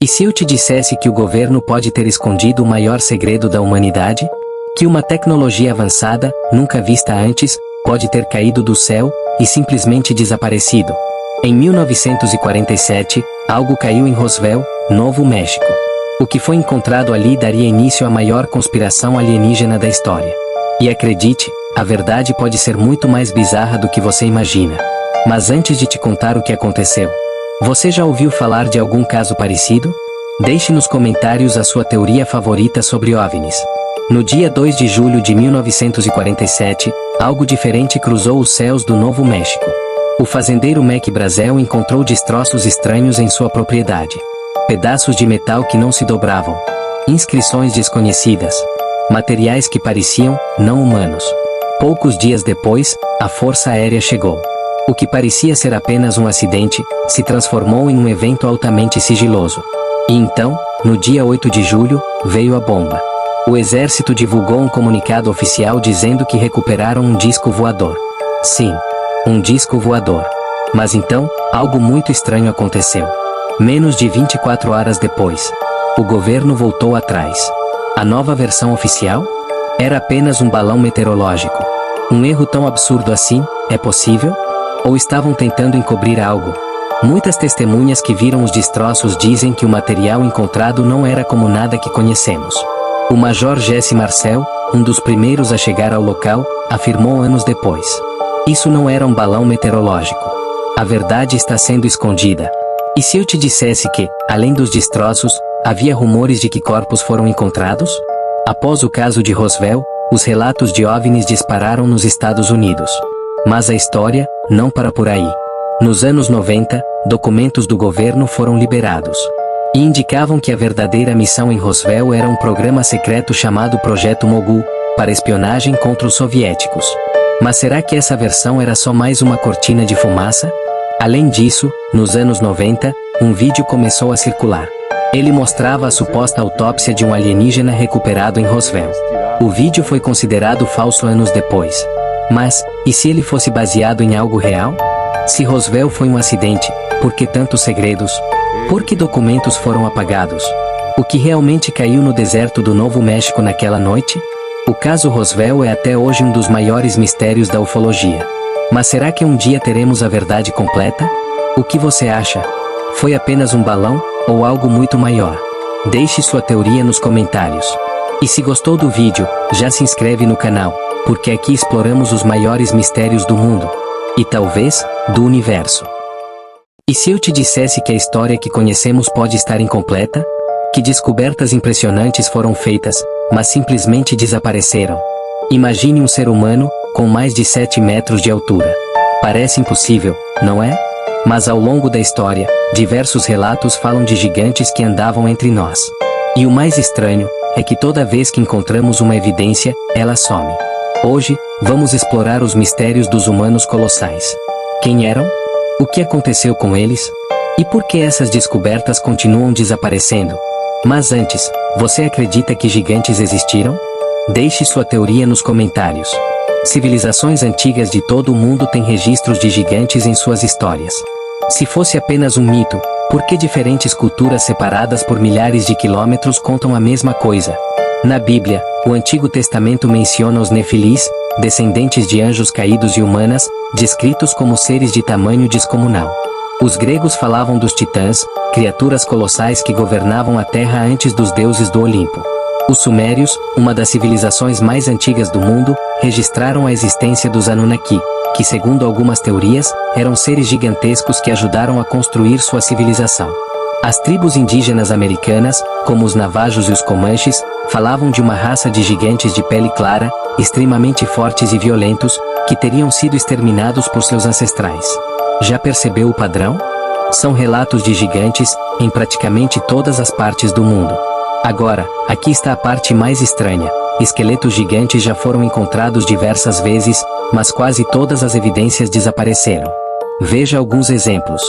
E se eu te dissesse que o governo pode ter escondido o maior segredo da humanidade? Que uma tecnologia avançada, nunca vista antes, pode ter caído do céu e simplesmente desaparecido? Em 1947, algo caiu em Roswell, Novo México. O que foi encontrado ali daria início à maior conspiração alienígena da história. E acredite, a verdade pode ser muito mais bizarra do que você imagina. Mas antes de te contar o que aconteceu, você já ouviu falar de algum caso parecido? Deixe nos comentários a sua teoria favorita sobre OVNIs. No dia 2 de julho de 1947, algo diferente cruzou os céus do Novo México. O fazendeiro Mac Brazel encontrou destroços estranhos em sua propriedade. Pedaços de metal que não se dobravam. Inscrições desconhecidas. Materiais que pareciam não humanos. Poucos dias depois, a Força Aérea chegou. O que parecia ser apenas um acidente, se transformou em um evento altamente sigiloso. E então, no dia 8 de julho, veio a bomba. O exército divulgou um comunicado oficial dizendo que recuperaram um disco voador. Sim, um disco voador. Mas então, algo muito estranho aconteceu. Menos de 24 horas depois, o governo voltou atrás. A nova versão oficial? Era apenas um balão meteorológico. Um erro tão absurdo assim, é possível? Ou estavam tentando encobrir algo? Muitas testemunhas que viram os destroços dizem que o material encontrado não era como nada que conhecemos. O Major Jesse Marcel, um dos primeiros a chegar ao local, afirmou anos depois. Isso não era um balão meteorológico. A verdade está sendo escondida. E se eu te dissesse que, além dos destroços, havia rumores de que corpos foram encontrados? Após o caso de Roswell, os relatos de OVNIs dispararam nos Estados Unidos. Mas a história não para por aí. Nos anos 90, documentos do governo foram liberados. E indicavam que a verdadeira missão em Roswell era um programa secreto chamado Projeto Mogul, para espionagem contra os soviéticos. Mas será que essa versão era só mais uma cortina de fumaça? Além disso, nos anos 90, um vídeo começou a circular. Ele mostrava a suposta autópsia de um alienígena recuperado em Roswell. O vídeo foi considerado falso anos depois. Mas, e se ele fosse baseado em algo real? Se Roswell foi um acidente, por que tantos segredos? Por que documentos foram apagados? O que realmente caiu no deserto do Novo México naquela noite? O caso Roswell é até hoje um dos maiores mistérios da ufologia. Mas será que um dia teremos a verdade completa? O que você acha? Foi apenas um balão, ou algo muito maior? Deixe sua teoria nos comentários. E se gostou do vídeo, já se inscreve no canal, porque aqui exploramos os maiores mistérios do mundo. E talvez, do universo. E se eu te dissesse que a história que conhecemos pode estar incompleta? Que descobertas impressionantes foram feitas, mas simplesmente desapareceram? Imagine um ser humano, com mais de 7 metros de altura. Parece impossível, não é? Mas ao longo da história, diversos relatos falam de gigantes que andavam entre nós. E o mais estranho, é que toda vez que encontramos uma evidência, ela some. Hoje, vamos explorar os mistérios dos humanos colossais. Quem eram? O que aconteceu com eles? E por que essas descobertas continuam desaparecendo? Mas antes, você acredita que gigantes existiram? Deixe sua teoria nos comentários. Civilizações antigas de todo o mundo têm registros de gigantes em suas histórias. Se fosse apenas um mito, por que diferentes culturas separadas por milhares de quilômetros contam a mesma coisa? Na Bíblia, o Antigo Testamento menciona os Nefilis, descendentes de anjos caídos e humanas, descritos como seres de tamanho descomunal. Os gregos falavam dos titãs, criaturas colossais que governavam a terra antes dos deuses do Olimpo. Os sumérios, uma das civilizações mais antigas do mundo, registraram a existência dos Anunnaki, que segundo algumas teorias, eram seres gigantescos que ajudaram a construir sua civilização. As tribos indígenas americanas, como os Navajos e os Comanches, falavam de uma raça de gigantes de pele clara, extremamente fortes e violentos, que teriam sido exterminados por seus ancestrais. Já percebeu o padrão? São relatos de gigantes, em praticamente todas as partes do mundo. Agora, aqui está a parte mais estranha. Esqueletos gigantes já foram encontrados diversas vezes, mas quase todas as evidências desapareceram. Veja alguns exemplos.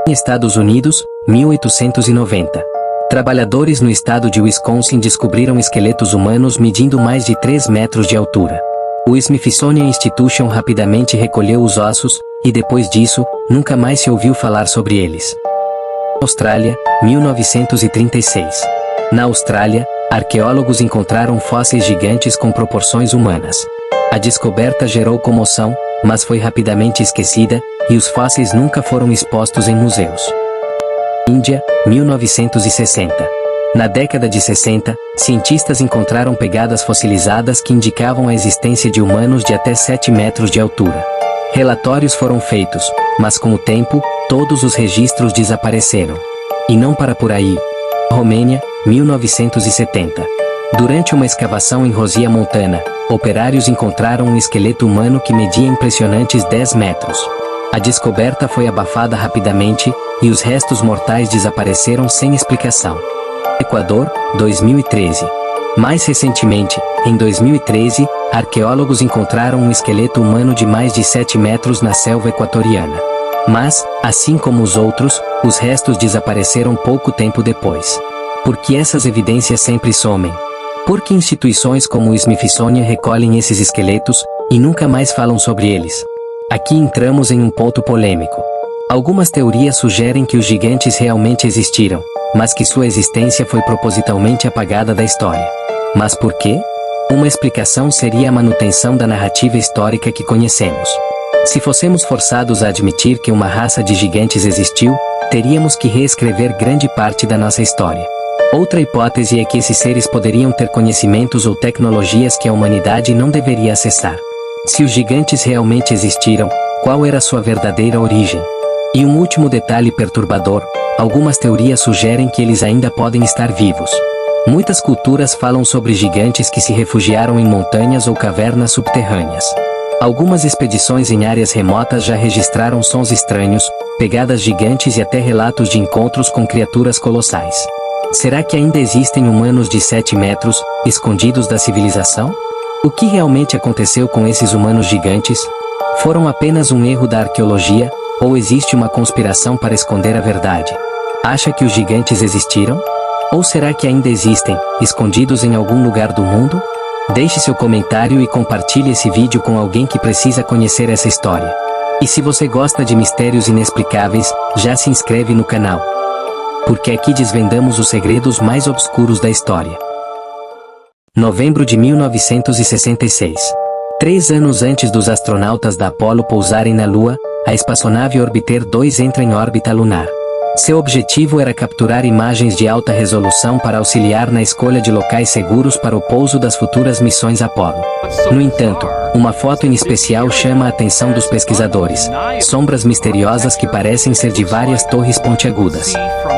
Estados Unidos, 1890. Trabalhadores no estado de Wisconsin descobriram esqueletos humanos medindo mais de 3 metros de altura. O Smithsonian Institution rapidamente recolheu os ossos, e depois disso, nunca mais se ouviu falar sobre eles. Austrália, 1936. Na Austrália, arqueólogos encontraram fósseis gigantes com proporções humanas. A descoberta gerou comoção, mas foi rapidamente esquecida, e os fósseis nunca foram expostos em museus. Índia, 1960. Na década de 60, cientistas encontraram pegadas fossilizadas que indicavam a existência de humanos de até 7 metros de altura. Relatórios foram feitos, mas com o tempo, todos os registros desapareceram. E não para por aí. Romênia, 1970. Durante uma escavação em Rosia, Montana, operários encontraram um esqueleto humano que media impressionantes 10 metros. A descoberta foi abafada rapidamente, e os restos mortais desapareceram sem explicação. Equador, 2013. Mais recentemente, em 2013, arqueólogos encontraram um esqueleto humano de mais de 7 metros na selva equatoriana. Mas, assim como os outros, os restos desapareceram pouco tempo depois. Por que essas evidências sempre somem? Por que instituições como o Smithsonian recolhem esses esqueletos, e nunca mais falam sobre eles? Aqui entramos em um ponto polêmico. Algumas teorias sugerem que os gigantes realmente existiram, mas que sua existência foi propositalmente apagada da história. Mas por quê? Uma explicação seria a manutenção da narrativa histórica que conhecemos. Se fossemos forçados a admitir que uma raça de gigantes existiu, teríamos que reescrever grande parte da nossa história. Outra hipótese é que esses seres poderiam ter conhecimentos ou tecnologias que a humanidade não deveria acessar. Se os gigantes realmente existiram, qual era sua verdadeira origem? E um último detalhe perturbador: algumas teorias sugerem que eles ainda podem estar vivos. Muitas culturas falam sobre gigantes que se refugiaram em montanhas ou cavernas subterrâneas. Algumas expedições em áreas remotas já registraram sons estranhos, pegadas gigantes e até relatos de encontros com criaturas colossais. Será que ainda existem humanos de 7 metros, escondidos da civilização? O que realmente aconteceu com esses humanos gigantes? Foram apenas um erro da arqueologia, ou existe uma conspiração para esconder a verdade? Acha que os gigantes existiram? Ou será que ainda existem, escondidos em algum lugar do mundo? Deixe seu comentário e compartilhe esse vídeo com alguém que precisa conhecer essa história. E se você gosta de mistérios inexplicáveis, já se inscreve no canal. Porque aqui desvendamos os segredos mais obscuros da história. Novembro de 1966. 3 anos antes dos astronautas da Apollo pousarem na Lua, a espaçonave Orbiter 2 entra em órbita lunar. Seu objetivo era capturar imagens de alta resolução para auxiliar na escolha de locais seguros para o pouso das futuras missões Apollo. No entanto, uma foto em especial chama a atenção dos pesquisadores: sombras misteriosas que parecem ser de várias torres pontiagudas.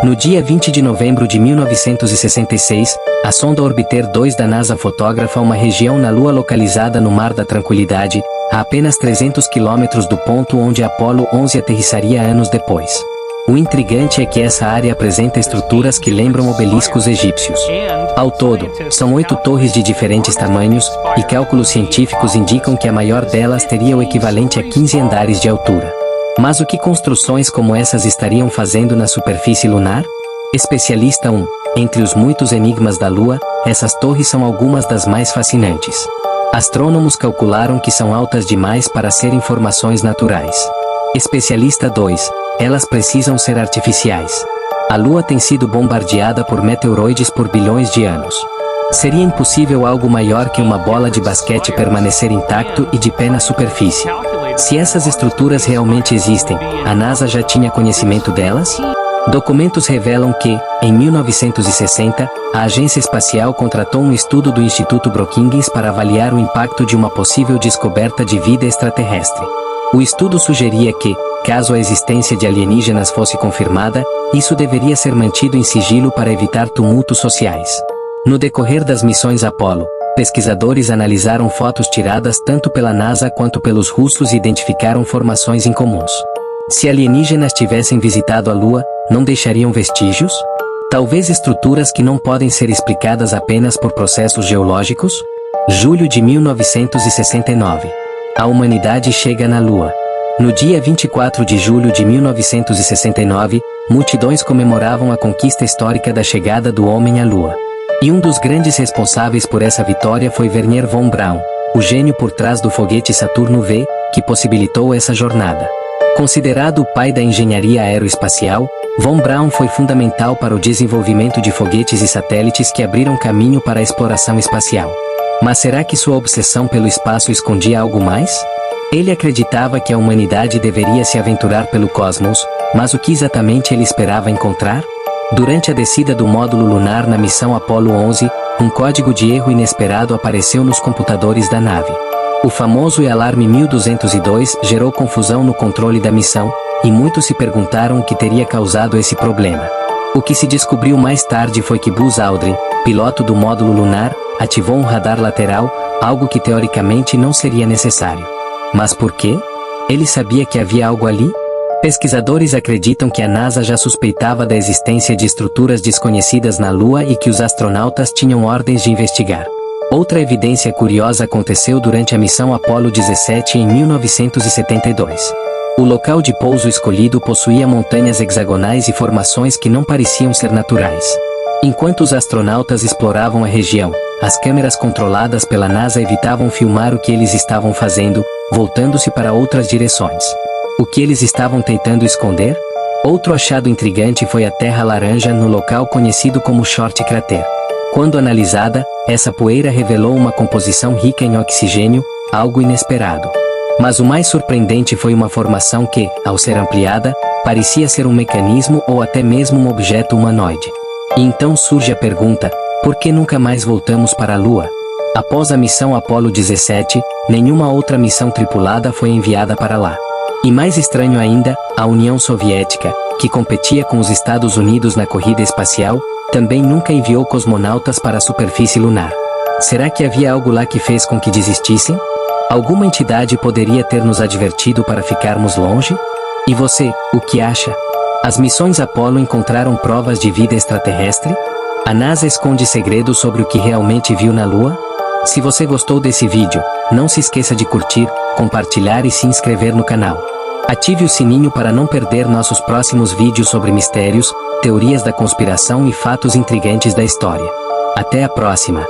No dia 20 de novembro de 1966, a sonda Orbiter 2 da NASA fotografa uma região na Lua localizada no Mar da Tranquilidade, a apenas 300 quilômetros do ponto onde Apollo 11 aterrissaria anos depois. O intrigante é que essa área apresenta estruturas que lembram obeliscos egípcios. Ao todo, são 8 torres de diferentes tamanhos, e cálculos científicos indicam que a maior delas teria o equivalente a 15 andares de altura. Mas o que construções como essas estariam fazendo na superfície lunar? Especialista 1. Entre os muitos enigmas da Lua, essas torres são algumas das mais fascinantes. Astrônomos calcularam que são altas demais para serem formações naturais. Especialista 2. Elas precisam ser artificiais. A Lua tem sido bombardeada por meteoroides por bilhões de anos. Seria impossível algo maior que uma bola de basquete permanecer intacto e de pé na superfície. Se essas estruturas realmente existem, a NASA já tinha conhecimento delas? Documentos revelam que, em 1960, a agência espacial contratou um estudo do Instituto Brookings para avaliar o impacto de uma possível descoberta de vida extraterrestre. O estudo sugeria que, caso a existência de alienígenas fosse confirmada, isso deveria ser mantido em sigilo para evitar tumultos sociais. No decorrer das missões Apollo, pesquisadores analisaram fotos tiradas tanto pela NASA quanto pelos russos e identificaram formações incomuns. Se alienígenas tivessem visitado a Lua, não deixariam vestígios? Talvez estruturas que não podem ser explicadas apenas por processos geológicos? Julho de 1969. A humanidade chega na Lua. No dia 24 de julho de 1969, multidões comemoravam a conquista histórica da chegada do homem à Lua. E um dos grandes responsáveis por essa vitória foi Wernher von Braun, o gênio por trás do foguete Saturno V, que possibilitou essa jornada. Considerado o pai da engenharia aeroespacial, Von Braun foi fundamental para o desenvolvimento de foguetes e satélites que abriram caminho para a exploração espacial. Mas será que sua obsessão pelo espaço escondia algo mais? Ele acreditava que a humanidade deveria se aventurar pelo cosmos, mas o que exatamente ele esperava encontrar? Durante a descida do módulo lunar na missão Apollo 11, um código de erro inesperado apareceu nos computadores da nave. O famoso alarme 1202 gerou confusão no controle da missão, e muitos se perguntaram o que teria causado esse problema. O que se descobriu mais tarde foi que Buzz Aldrin, piloto do módulo lunar, ativou um radar lateral, algo que teoricamente não seria necessário. Mas por quê? Ele sabia que havia algo ali? Pesquisadores acreditam que a NASA já suspeitava da existência de estruturas desconhecidas na Lua e que os astronautas tinham ordens de investigar. Outra evidência curiosa aconteceu durante a missão Apollo 17 em 1972. O local de pouso escolhido possuía montanhas hexagonais e formações que não pareciam ser naturais. Enquanto os astronautas exploravam a região, as câmeras controladas pela NASA evitavam filmar o que eles estavam fazendo, voltando-se para outras direções. O que eles estavam tentando esconder? Outro achado intrigante foi a terra laranja no local conhecido como Short Crater. Quando analisada, essa poeira revelou uma composição rica em oxigênio, algo inesperado. Mas o mais surpreendente foi uma formação que, ao ser ampliada, parecia ser um mecanismo ou até mesmo um objeto humanoide. E então surge a pergunta, por que nunca mais voltamos para a Lua? Após a missão Apollo 17, nenhuma outra missão tripulada foi enviada para lá. E mais estranho ainda, a União Soviética, que competia com os Estados Unidos na corrida espacial, também nunca enviou cosmonautas para a superfície lunar. Será que havia algo lá que fez com que desistissem? Alguma entidade poderia ter nos advertido para ficarmos longe? E você, o que acha? As missões Apollo encontraram provas de vida extraterrestre? A NASA esconde segredos sobre o que realmente viu na Lua? Se você gostou desse vídeo, não se esqueça de curtir, compartilhar e se inscrever no canal. Ative o sininho para não perder nossos próximos vídeos sobre mistérios, teorias da conspiração e fatos intrigantes da história. Até a próxima!